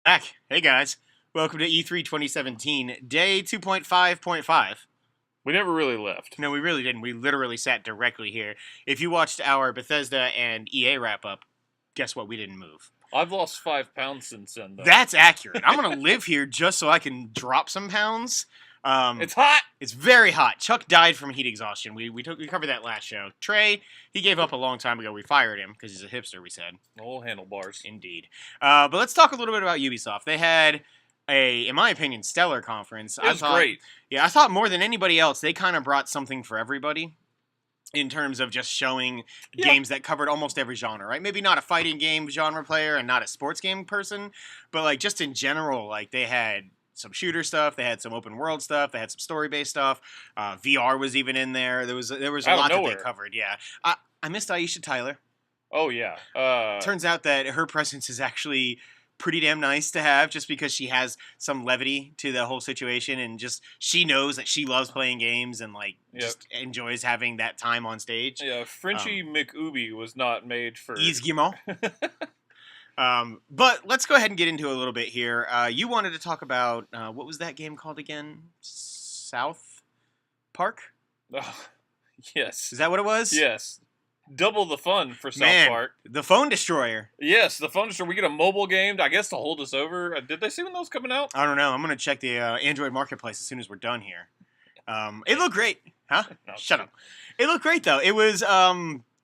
Back. Hey guys. Welcome to E3 2017, day 2.5.5. We never really left. No, we really didn't. We literally sat directly here. If you watched our Bethesda and EA wrap up, guess what? We didn't move. I've lost 5 pounds since then, though. That's accurate. I'm going to live here just so I can drop some pounds. It's hot! It's very hot. Chuck died from heat exhaustion. We covered that last show. Trey, he gave up a long time ago. We fired him because he's a hipster, we said. Old handlebars. Indeed. But let's talk a little bit about Ubisoft. They had in my opinion, stellar conference. It was great. Yeah, I thought more than anybody else, they kind of brought something for everybody in terms of just showing games that covered almost every genre, right? Maybe not a fighting game genre player and not a sports game person, but like just in general, like they had some shooter stuff, they had some open world stuff, they had some story-based stuff. VR was even in there. There was a lot that they covered. Yeah, I missed Aisha Tyler. Oh yeah. Turns out that her presence is actually pretty damn nice to have, just because she has some levity to the whole situation, and just she knows that she loves playing games and like just enjoys having that time on stage. Yeah, Frenchie McUbi was not made for Yves Guillemot. But let's go ahead and get into a little bit here. You wanted to talk about what was that game called again? South Park? Yes. Is that what it was? Yes. Double the fun for South Park. The Phone Destroyer. Yes, the Phone Destroyer. We get a mobile game, I guess, to hold us over. Did they say when those coming out? I don't know. I'm going to check the Android Marketplace as soon as we're done here. It looked great. Huh? No, shut up. It looked great, though. It was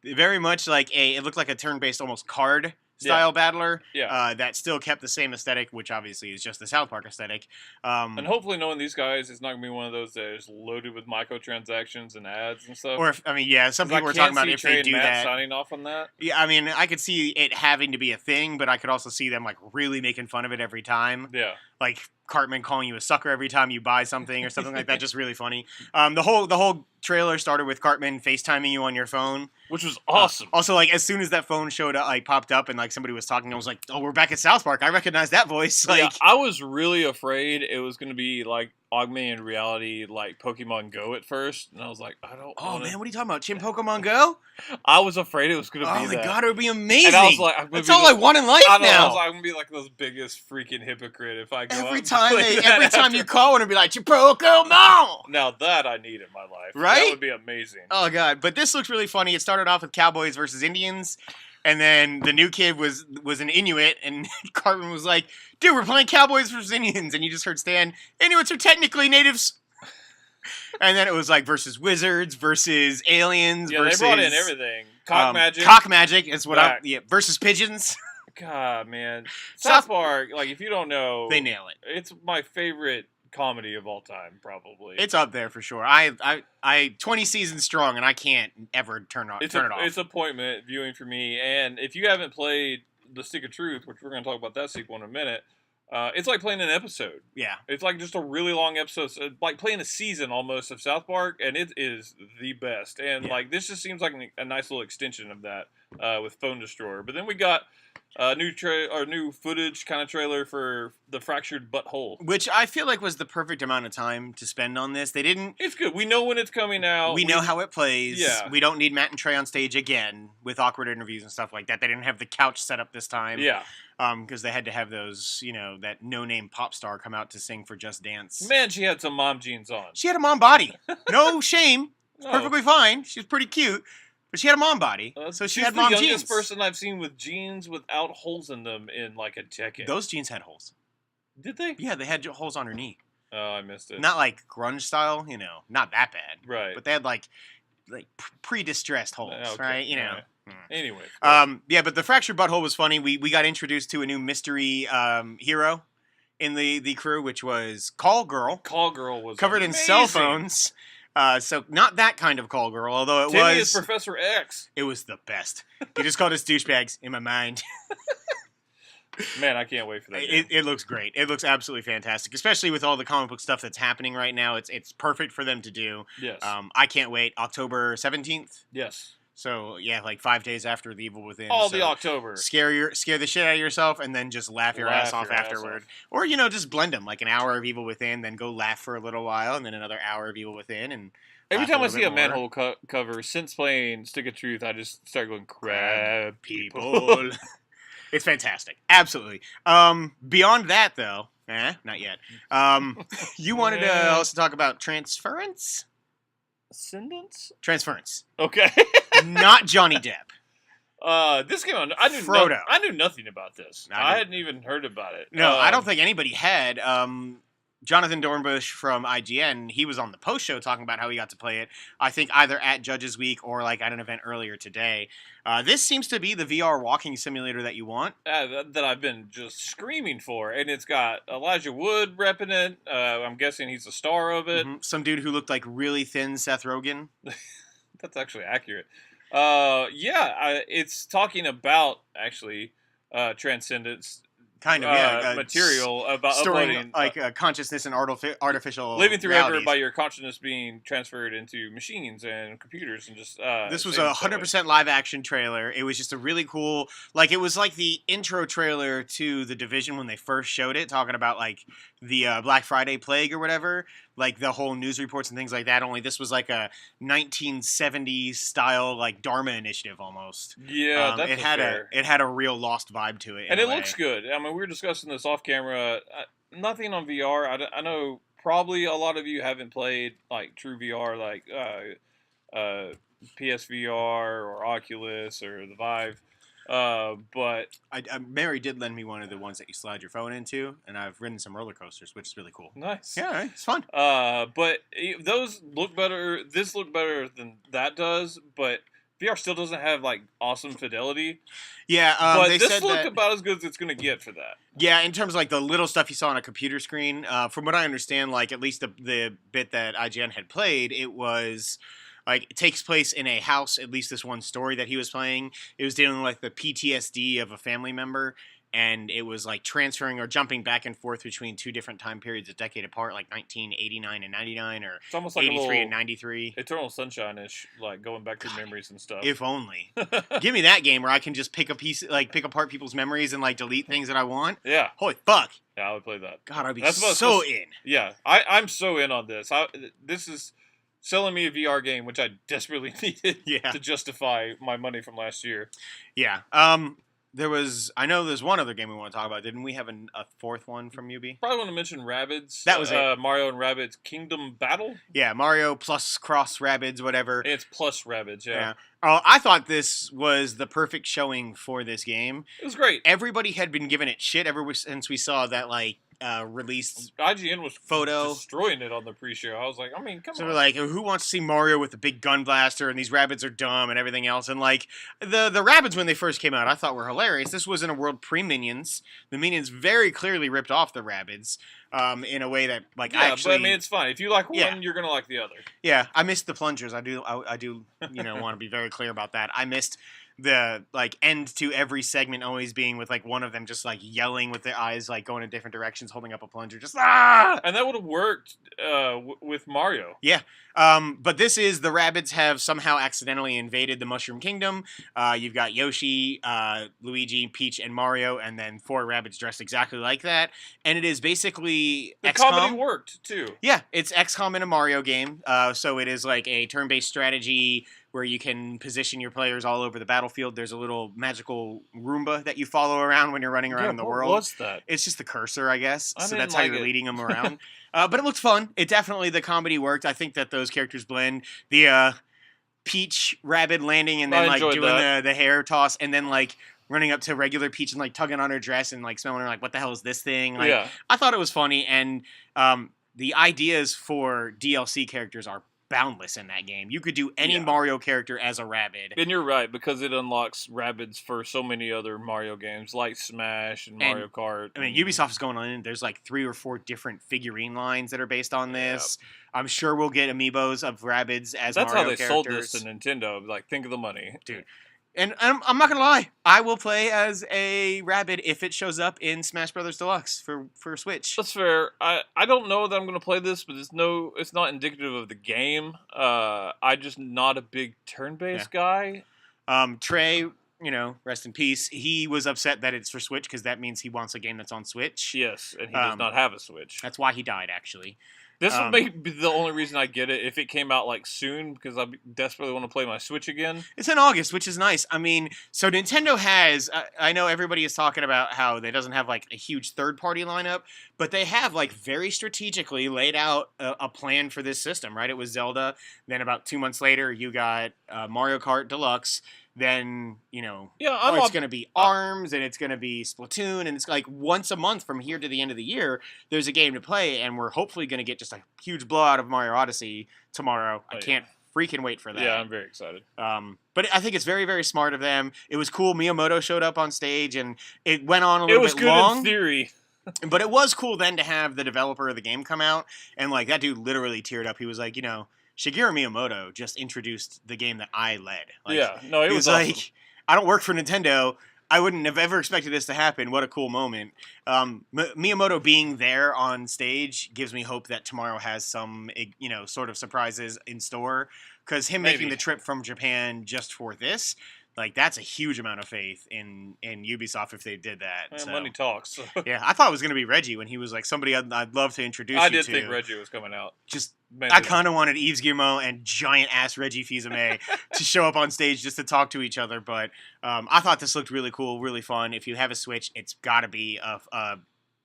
very much like it looked like a turn-based almost card style battler that still kept the same aesthetic, which obviously is just the South Park aesthetic. And hopefully knowing these guys, it's not going to be one of those that is loaded with microtransactions and ads and stuff. Or, some people were talking about if they do that. Signing off on that. Yeah, I mean, I could see it having to be a thing, but I could also see them like really making fun of it every time. Yeah. Like Cartman calling you a sucker every time you buy something or something like that, just really funny. The whole trailer started with Cartman FaceTiming you on your phone, which was awesome. Also, like as soon as that phone showed up, like popped up and like somebody was talking, I was like, "Oh, we're back at South Park. I recognize that voice." Like, yeah, I was really afraid it was going to be like augmented reality, like Pokemon Go at first, and I was like, "I don't." Oh man, what are you talking about? Chin Pokemon Go? I was afraid it was going to be. Oh my that. god, it would be amazing. And I was like, "That's all I want in life now." I was like, I'm gonna be like the biggest freaking hypocrite if I go every time you call, and be like, "Your Pokemon." Now that I need in my life, right? That would be amazing. Oh god, but this looks really funny. It started off with Cowboys versus Indians. And then the new kid was an Inuit, and Cartman was like, "Dude, we're playing Cowboys versus Indians." And you just heard Stan, "Inuits are technically natives." And then it was like versus wizards, versus aliens, versus... they brought in everything. Cock magic. Cock magic is what versus pigeons. God, man. South Park, like, if you don't know... They nail it. It's my favorite comedy of all time, probably. It's up there for sure. I 20 seasons strong, and I can't ever turn it off. It's appointment viewing for me, and if you haven't played The Stick of Truth, which we're going to talk about that sequel in a minute, it's like playing an episode. Yeah. It's like just a really long episode, like playing a season almost of South Park, and it is the best. And like this just seems like a nice little extension of that with Phone Destroyer. But then we got new footage kind of trailer for the Fractured Butthole, which I feel like was the perfect amount of time to spend on this. They didn't. It's good. We know when it's coming out. We know how it plays. Yeah. We don't need Matt and Trey on stage again with awkward interviews and stuff like that. They didn't have the couch set up this time. Yeah. Because they had to have those, that no-name pop star come out to sing for Just Dance. Man, she had some mom jeans on. She had a mom body. No shame. It's perfectly fine. She's pretty cute. But she had a mom body, so she had mom jeans. She's the youngest person I've seen with jeans without holes in them in like a decade. Those jeans had holes. Did they? Yeah, they had holes on her knee. Oh, I missed it. Not like grunge style, not that bad. Right. But they had like pre-distressed holes, right? Right. Anyway. But the Fractured Butthole was funny. We got introduced to a new mystery hero in the crew, which was Call Girl. Call Girl was covered amazing. in cell phones. So not that kind of Call Girl, although Timmy is Professor X. It was the best. He just called us douchebags in my mind. Man, I can't wait for that. It looks great. It looks absolutely fantastic, especially with all the comic book stuff that's happening right now. It's perfect for them to do. Yes. I can't wait. October 17th. Yes. So yeah, like 5 days after The Evil Within. The October. Scare the shit out of yourself, and then just laugh your ass off afterward. Or just blend them, like an hour of Evil Within, then go laugh for a little while, and then another hour of Evil Within, and every time I see a manhole cover since playing Stick of Truth, I just start going crab people. It's fantastic. Absolutely. Beyond that, though, not yet. You wanted to also talk about Transference? Ascendance? Transference. Okay. Not Johnny Depp. This came on. Frodo. I knew nothing about this. I hadn't even heard about it. No, I don't think anybody had. Jonathan Dornbush from IGN, he was on the post show talking about how he got to play it. I think either at Judges Week or like at an event earlier today. This seems to be the VR walking simulator that you want. That I've been just screaming for, and it's got Elijah Wood repping it. I'm guessing he's the star of it. Mm-hmm. Some dude who looked like really thin Seth Rogen. That's actually accurate. It's talking about actually Transcendence. Kind of, material about storing, uploading like consciousness and artificial living through realities. ever by your consciousness being transferred into machines and computers and just. This was a 100% live action trailer. It was just a really cool, like it was like the intro trailer to The Division when they first showed it, talking about like the Black Friday plague or whatever, like the whole news reports and things like that. Only this was like a 1970s style like Dharma initiative almost. Yeah, that's it had a real Lost vibe to it, and it looks good. I mean, we were discussing this off camera. Nothing on VR. I know probably a lot of you haven't played like true VR, like PSVR or Oculus or the Vive. But Mary did lend me one of the ones that you slide your phone into, and I've ridden some roller coasters, which is really cool. Nice. Yeah, it's fun. But those look better. This looked better than that does, but VR still doesn't have like awesome fidelity. Yeah, but they this said looked that, about as good as it's going to get for that. Yeah, in terms of like the little stuff you saw on a computer screen, from what I understand, like at least the bit that IGN had played, it was. Like, it takes place in a house, at least this one story that he was playing. It was dealing with the PTSD of a family member, and it was, like, transferring or jumping back and forth between two different time periods a decade apart, like 1989 and 99, or it's almost like 83 and 93. Eternal Sunshine-ish, like, going back through memories and stuff. If only. Give me that game where I can just pick apart people's memories and, like, delete things that I want. Yeah. Holy fuck. Yeah, I would play that. God, I'd be so in. Yeah, I'm so in on this. This is selling me a VR game, which I desperately needed to justify my money from last year. Yeah. I know there's one other game we want to talk about. Didn't we have a fourth one from Ubi? Probably want to mention Rabbids. That was it. Mario and Rabbids Kingdom Battle. Yeah, Mario plus cross Rabbids, whatever. It's plus Rabbids, yeah. I thought this was the perfect showing for this game. It was great. Everybody had been giving it shit ever since we saw that like release. IGN was photo destroying it on the pre-show. I was like, come on. So we're like, who wants to see Mario with the big gun blaster and these Rabbids are dumb and everything else? And like the Rabbids when they first came out, I thought were hilarious. This was in a world pre-Minions. The Minions very clearly ripped off the Rabbids. In a way that, like, but I mean, it's fine. If you like one, you're gonna like the other. Yeah, I missed the plungers. I do, want to be very clear about that. I missed the like end to every segment always being with like one of them just like yelling with their eyes like going in different directions, holding up a plunger, just ah. And that would have worked with Mario. Yeah. But this is the Rabbids have somehow accidentally invaded the Mushroom Kingdom. You've got Yoshi, Luigi, Peach, and Mario, and then 4 Rabbids dressed exactly like that. And it is basically the XCOM. comedy worked too. Yeah, it's XCOM in a Mario game. So it is like a turn-based strategy where you can position your players all over the battlefield. There's a little magical Roomba that you follow around when you're running around in the world. What's that? It's just the cursor, I guess. So that's like how you're leading them around. But it looked fun. The comedy worked. I think that those characters blend. The Peach Rabbid landing and then like doing the hair toss and then like running up to regular Peach and like tugging on her dress and like smelling her like, what the hell is this thing? Like, I thought it was funny. And the ideas for DLC characters are boundless in that game. You could do any Mario character as a Rabbid. And you're right, because it unlocks Rabbids for so many other Mario games, like Smash and Mario Kart. I mean, Ubisoft is going on. There's like 3 or 4 different figurine lines that are based on this. I'm sure we'll get amiibos of Rabbids as Mario characters. That's how they sold this to Nintendo. Like, think of the money. Dude. And I'm not going to lie. I will play as a Rabbid if it shows up in Smash Brothers Deluxe for Switch. That's fair. I don't know that I'm going to play this, but it's not indicative of the game. I'm just not a big turn-based guy. Trey, rest in peace. He was upset that it's for Switch because that means he wants a game that's on Switch. Yes, and he does not have a Switch. That's why he died, actually. This would be the only reason I get it if it came out like soon, because I desperately want to play my Switch again. It's in August, which is nice. I mean, so Nintendo has, I know everybody is talking about how they doesn't have like a huge third-party lineup, but they have like very strategically laid out a plan for this system, right? It was Zelda, then about 2 months later, you got Mario Kart Deluxe, then, it's going to be ARMS, and it's going to be Splatoon, and it's like once a month from here to the end of the year, there's a game to play, and we're hopefully going to get just a huge blowout of Mario Odyssey tomorrow. I can't freaking wait for that. Yeah, I'm very excited. But I think it's very, very smart of them. It was cool. Miyamoto showed up on stage, and it went on a little bit long. It was good in theory. But it was cool then to have the developer of the game come out, and like that dude literally teared up. He was like, Shigeru Miyamoto just introduced the game that I led. Like, it was awesome. Like, I don't work for Nintendo. I wouldn't have ever expected this to happen. What a cool moment. Miyamoto being there on stage gives me hope that tomorrow has some, sort of surprises in store. Because him making the trip from Japan just for this, like, that's a huge amount of faith in Ubisoft if they did that. So. Money talks. Yeah, I thought it was going to be Reggie when he was like, somebody I'd love to introduce you to. I did think Reggie was coming out. I kind of wanted Yves Guillemot and giant-ass Reggie Fils-Aimé to show up on stage just to talk to each other, but I thought this looked really cool, really fun. If you have a Switch, it's got to be a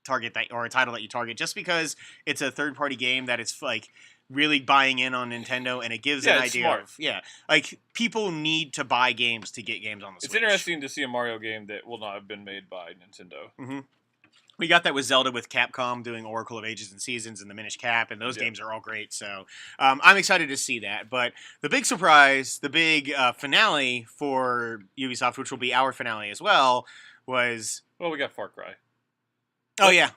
target or a title that you target, just because it's a third-party game that is like really buying in on Nintendo, and it gives an idea of like people need to buy games to get games on the Switch. It's interesting to see a Mario game that will not have been made by Nintendo. Mm-hmm. We got that with Zelda with Capcom doing Oracle of Ages and Seasons and the Minish Cap, and those games are all great. So I'm excited to see that. But the big surprise, the big finale for Ubisoft, which will be our finale as well, was... Well, we got Far Cry.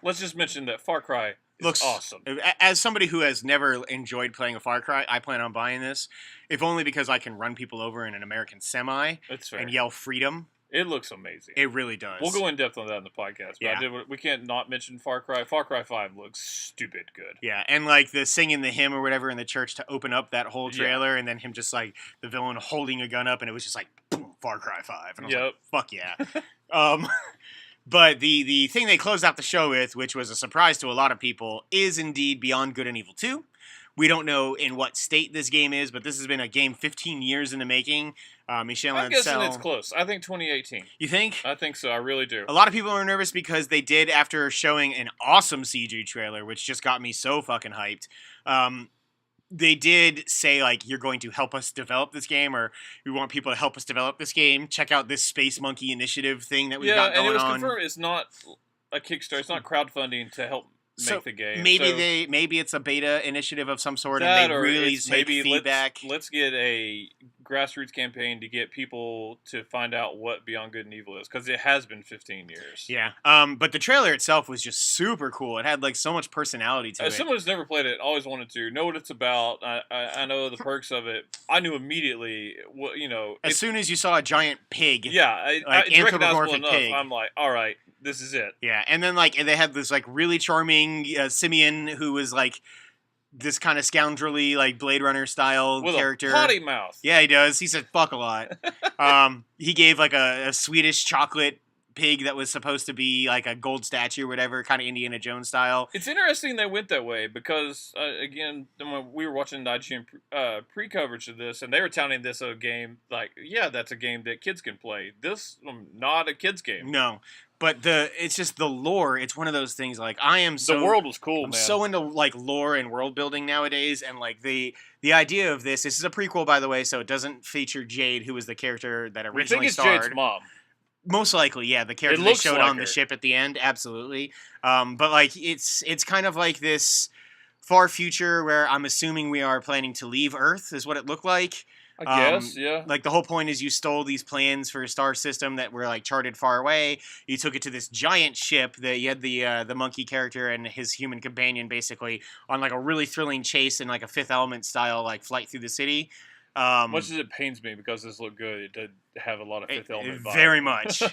Let's just mention that Far Cry looks awesome. As somebody who has never enjoyed playing a Far Cry, I plan on buying this, if only because I can run people over in an American semi and yell freedom. It looks amazing. It really does. We'll go in depth on that in the podcast. But we can't not mention Far Cry. Far Cry 5 looks stupid good. Yeah, and like the singing the hymn or whatever in the church to open up that whole trailer, and then him just like the villain holding a gun up, and it was just like, boom, Far Cry 5. And I was like, fuck yeah. But the thing they closed out the show with, which was a surprise to a lot of people, is indeed Beyond Good and Evil 2. We don't know in what state this game is, but this has been a game 15 years in the making. Michel I'm Ancel, guessing it's close. I think 2018. You think? I think so. I really do. A lot of people are nervous because they did, after showing an awesome CG trailer, which just got me so fucking hyped, they did say, like, you're going to help us develop this game, or we want people to help us develop this game. Check out this Space Monkey Initiative thing that we've got going on. Yeah, and it was confirmed it's not a Kickstarter. It's not crowdfunding to help make the game. Maybe it's a beta initiative of some sort, and they really take feedback. Let's get a grassroots campaign to get people to find out what Beyond Good and Evil is, because it has been 15 years. Yeah. But the trailer itself was just super cool. It had like so much personality to it. As someone who's never played it, always wanted to know what it's about. I know the perks of it. I knew immediately what as soon as you saw a giant pig. Yeah, it's recognizable enough. I'm like, all right, this is it. Yeah, and then like they had this like really charming Simeon who was like this kind of scoundrelly like Blade Runner style with character. A potty mouth. Yeah, he does. He said fuck a lot. He gave like a Swedish chocolate pig that was supposed to be like a gold statue or whatever, kind of Indiana Jones style. It's interesting they went that way because, again, when we were watching the IGN pre-coverage of this, and they were touting this a game, like, yeah, that's a game that kids can play. This, not a kid's game. No. But it's just the lore. It's one of those things. Like the world was cool. I'm so into like lore and world building nowadays, and like the idea of this. This is a prequel, by the way, so it doesn't feature Jade, who was the character that originally starred. I think it's Jade's mom. Most likely, yeah, the character they showed on the ship at the end, absolutely. But like it's kind of like this far future where I'm assuming we are planning to leave Earth, is what it looked like. I guess, yeah. Like the whole point is you stole these plans for a star system that were like charted far away. You took it to this giant ship that you had the monkey character and his human companion basically on like a really thrilling chase in like a Fifth Element style like flight through the city. Much as it pains me because this looked good, it did have a lot of Fifth Element vibe. Very much.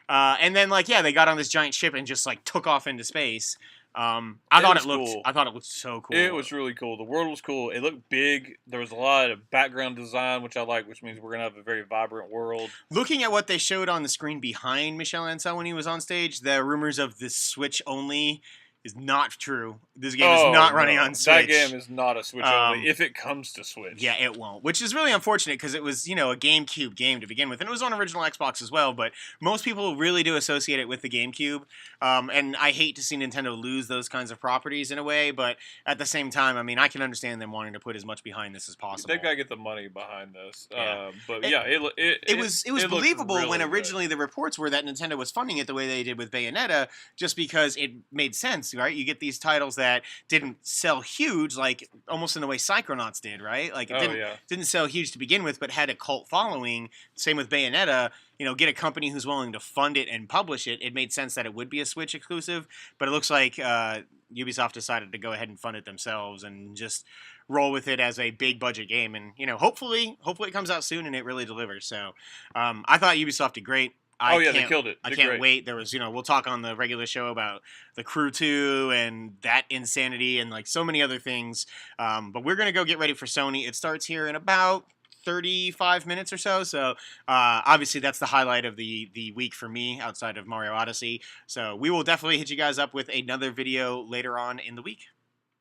And then like they got on this giant ship and just like took off into space. I thought it looked so cool. It was really cool. The world was cool. It looked big. There was a lot of background design, which I like, which means we're gonna have a very vibrant world. Looking at what they showed on the screen behind Michel Ancel when he was on stage, the rumors of the Switch only is not true. This game is not running on Switch. That game is not a Switch only, if it comes to Switch. Yeah, it won't, which is really unfortunate because it was, you know, a GameCube game to begin with, and it was on original Xbox as well, but most people really do associate it with the GameCube, and I hate to see Nintendo lose those kinds of properties in a way, but at the same time, I mean, I can understand them wanting to put as much behind this as possible. They've got to get the money behind this. Yeah. But yeah, it was believable really when good. originally the reports were that Nintendo was funding it the way they did with Bayonetta, just because it made sense, right? You get these titles that didn't sell huge, like almost in the way Psychonauts did, right? Like it didn't sell huge to begin with, but had a cult following. Same with Bayonetta. You know, get a company who's willing to fund it and publish it. It made sense that it would be a Switch exclusive, but it looks like Ubisoft decided to go ahead and fund it themselves and just roll with it as a big budget game. And you know, hopefully it comes out soon and it really delivers. So I thought Ubisoft did great. They killed it. I can't wait. There was, you know, we'll talk on the regular show about The Crew 2 and that insanity and like so many other things. But we're gonna go get ready for Sony. It starts here in about 35 minutes or so. So obviously that's the highlight of the week for me outside of Mario Odyssey. So we will definitely hit you guys up with another video later on in the week.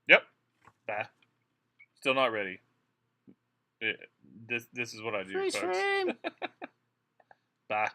Yep. Bah. Still not ready. This is what I do, Freeze folks. frame. Bye.